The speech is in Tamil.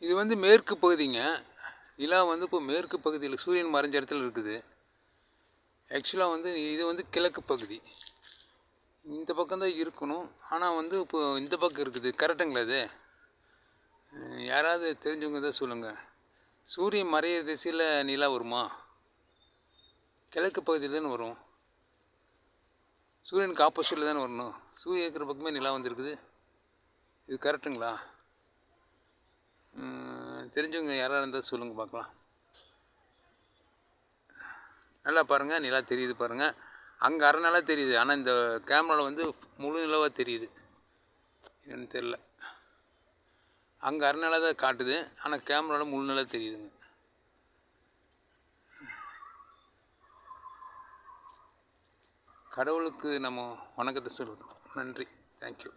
இது வந்து மேற்கு பகுதிங்க. நிலா வந்து இப்போ மேற்கு பகுதியில் சூரியன் மறைஞ்ச இடத்துல இருக்குது. ஆக்சுவலாக வந்து இது வந்து கிழக்கு பகுதி. இந்த பக்கம் தான் இருக்கணும். ஆனால் வந்து இப்போ இந்த பக்கம் இருக்குது. கரெக்டுங்களா இது? யாராவது தெரிஞ்சவங்க தான் சொல்லுங்கள். சூரியன் மறைய திசையில் நிலா வருமா? கிழக்கு பகுதியில் தானே வரும். சூரியனுக்கு ஆப்போசிட்டில் தானே வரணும். சூரியன் இருக்கிற பக்கமே நிலா வந்துருக்குது. இது கரெக்டுங்களா? தெரிஞ்சவங்க யாராக இருந்தால் சொல்லுங்கள் பார்க்கலாம். நல்லா பாருங்கள், நிலா தெரியுது பாருங்கள். அங்கே அரை நிலா தெரியுது, ஆனால் இந்த கேமராவில் வந்து முழு நிலவாக தெரியுது. என்னன்னு தெரில. அங்கே அரை நிலா தான் காட்டுது, ஆனால் கேமராவில் முழு நிலா தெரியுதுங்க. கடவுளுக்கு நம்ம வணக்கத்தை சொல்லுவோம். நன்றி, தேங்க்யூ.